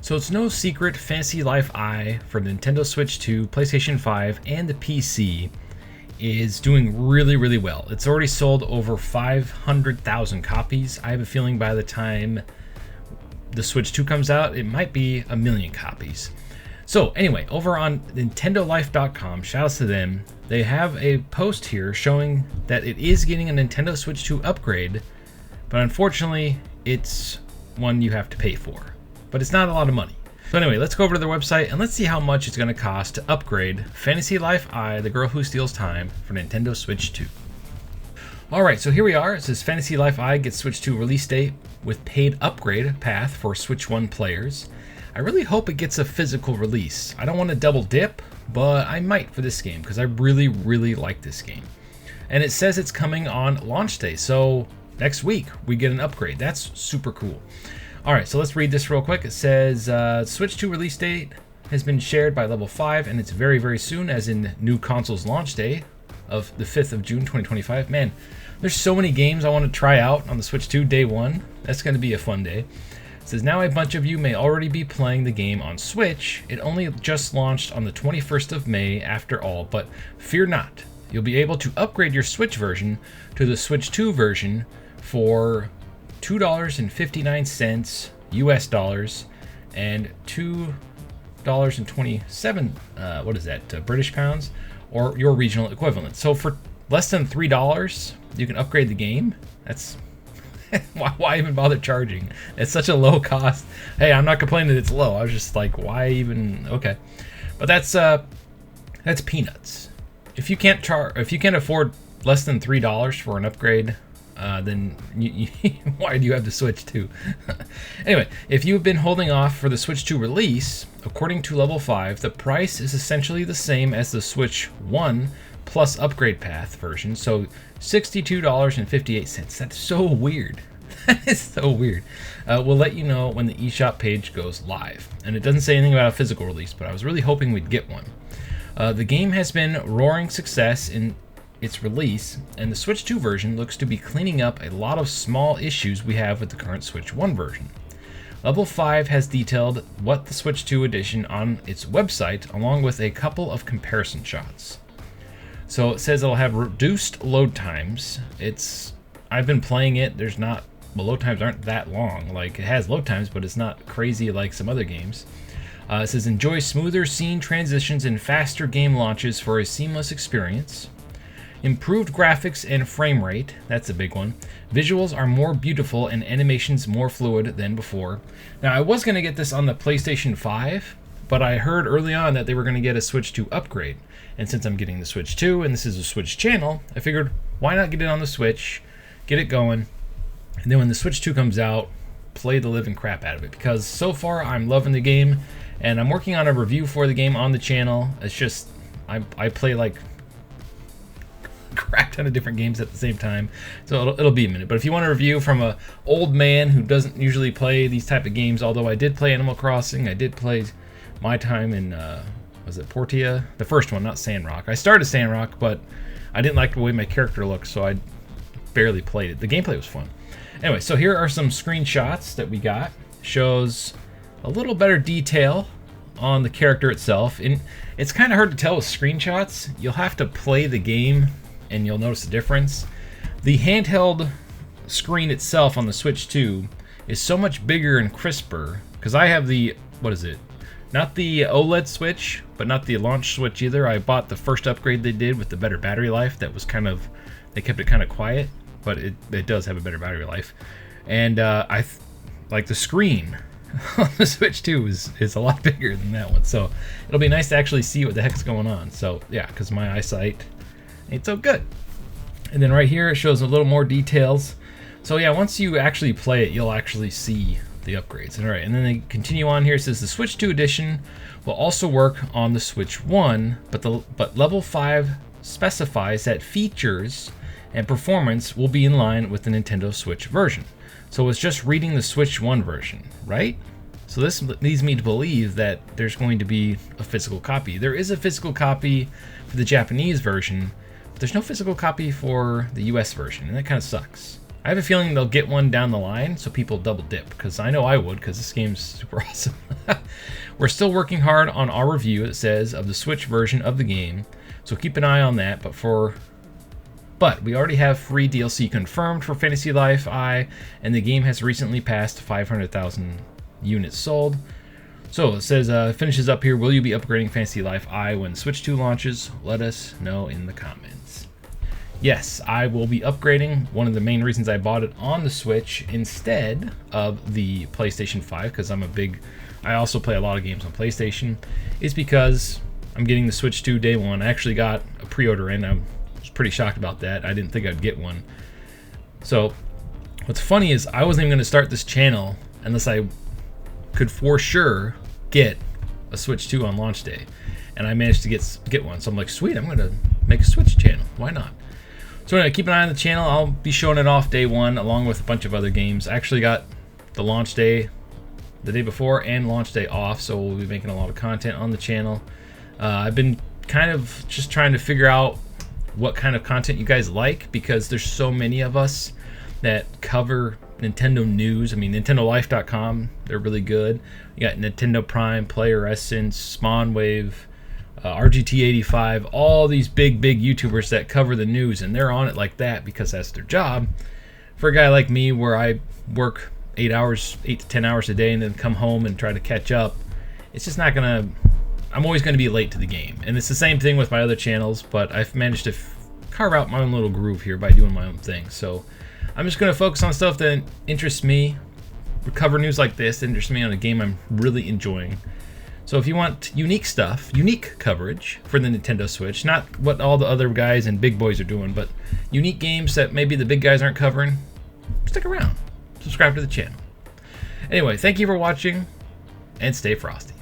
So it's no secret Fantasy Life I for Nintendo Switch 2, PlayStation 5, and the PC is doing really, really well. It's already sold over 500,000 copies. I have a feeling by the time the Switch 2 comes out, it might be 1 million copies. So anyway, over on NintendoLife.com, shoutouts to them, they have a post here showing that it is getting a Nintendo Switch 2 upgrade, but unfortunately, it's one you have to pay for. But it's not a lot of money. So anyway, let's go over to their website and let's see how much it's going to cost to upgrade Fantasy Life I, The Girl Who Steals Time for Nintendo Switch 2. Alright, so here we are. It says Fantasy Life I gets Switch 2 release date with paid upgrade path for Switch 1 players. I really hope it gets a physical release. I don't want to double dip, but I might for this game because I really, really like this game. And it says it's coming on launch day, so next week we get an upgrade. That's super cool. Alright, so let's read this real quick. It says, Switch 2 release date has been shared by Level 5, and it's very, very soon, as in new console's launch day of the 5th of June, 2025. Man, there's so many games I want to try out on the Switch 2 day one. That's going to be a fun day. It says, now a bunch of you may already be playing the game on Switch. It only just launched on the 21st of May after all, but fear not. You'll be able to upgrade your Switch version to the Switch 2 version for $2.59 US dollars and $2.27 what is that, British pounds, or your regional equivalent. So for less than $3 you can upgrade the game. That's why even bother charging? It's such a low cost. Hey, I'm not complaining that it's low. I was just like, why even? Okay, but that's peanuts. If you can't afford less than $3 for an upgrade, then why do you have the Switch 2? Anyway, if you've been holding off for the Switch 2 release, according to Level 5, the price is essentially the same as the Switch 1 plus upgrade path version, so $62.58. That's so weird. That is so weird. We'll let you know when the eShop page goes live. And it doesn't say anything about a physical release, but I was really hoping we'd get one. The game has been roaring success in its release, and the Switch 2 version looks to be cleaning up a lot of small issues we have with the current Switch 1 version. Level 5 has detailed what the Switch 2 edition on its website, along with a couple of comparison shots. So it says it'll have reduced load times. I've been playing it. Load times aren't that long. Like, it has load times, but it's not crazy like some other games. It says enjoy smoother scene transitions and faster game launches for a seamless experience. Improved graphics and frame rate, that's a big one. Visuals are more beautiful and animations more fluid than before. Now, I was going to get this on the PlayStation 5, but I heard early on that they were going to get a Switch 2 upgrade. And since I'm getting the Switch 2 and this is a Switch channel, I figured why not get it on the Switch, get it going, and then when the Switch 2 comes out, play the living crap out of it. Because so far I'm loving the game, and I'm working on a review for the game on the channel. It's just, I play like crap ton of different games at the same time, so it'll be a minute. But if you want a review from a old man who doesn't usually play these type of games, although I did play Animal Crossing, I did play my time in was it Portia, the first one, not Sandrock. I started Sandrock, but I didn't like the way my character looked, so I barely played it. The gameplay was fun. Anyway, so here are some screenshots that we got. Shows a little better detail on the character itself, and it's kind of hard to tell with screenshots. You'll have to play the game and you'll notice the difference. The handheld screen itself on the Switch 2 is so much bigger and crisper, because I have the, what is it? Not the OLED Switch, but not the launch Switch either. I bought the first upgrade they did with the better battery life. That was kind of, they kept it kind of quiet, but it does have a better battery life. And like the screen on the Switch 2 is a lot bigger than that one. So it'll be nice to actually see what the heck's going on. So yeah, because my eyesight ain't so good. And then right here it shows a little more details. So yeah, once you actually play it, you'll actually see the upgrades. All right, and then they continue on here. It says the Switch 2 edition will also work on the Switch 1, but Level 5 specifies that features and performance will be in line with the Nintendo Switch version. So it's just reading the Switch 1 version, right? So this leads me to believe that there's going to be a physical copy. There is a physical copy for the Japanese version, but there's no physical copy for the US version, and that kind of sucks. I have a feeling they'll get one down the line so people double dip, because I know I would, because this game's super awesome. We're still working hard on our review, it says, of the Switch version of the game, so keep an eye on that. But we already have free DLC confirmed for Fantasy Life I, and the game has recently passed 500,000 units sold. So it says, finishes up here, will you be upgrading Fantasy Life I when Switch 2 launches? Let us know in the comments. Yes, I will be upgrading. One of the main reasons I bought it on the Switch instead of the PlayStation 5, because I also play a lot of games on PlayStation, is because I'm getting the Switch 2 day one. I actually got a pre-order in. I was pretty shocked about that. I didn't think I'd get one. So what's funny is I wasn't even going to start this channel unless I could for sure get a Switch 2 on launch day, and I managed to get one. So I'm like, sweet, I'm going to make a Switch channel. Why not? So anyway, keep an eye on the channel. I'll be showing it off day one along with a bunch of other games. I actually got the launch day the day before and launch day off, so we'll be making a lot of content on the channel. I've been kind of just trying to figure out what kind of content you guys like, because there's so many of us that cover Nintendo news. I mean, NintendoLife.com, they're really good. You got Nintendo Prime, Player Essence, Spawnwave, RGT85, all these big YouTubers that cover the news, and they're on it like that because that's their job. For a guy like me, where I work 8 to 10 hours a day and then come home and try to catch up, it's just not gonna, I'm always gonna be late to the game. And it's the same thing with my other channels, but I've managed to carve out my own little groove here by doing my own thing. So I'm just gonna focus on stuff that interests me, cover news like this that interests me on a game I'm really enjoying. So if you want unique stuff, unique coverage for the Nintendo Switch, not what all the other guys and big boys are doing, but unique games that maybe the big guys aren't covering, stick around. Subscribe to the channel. Anyway, thank you for watching, and stay frosty.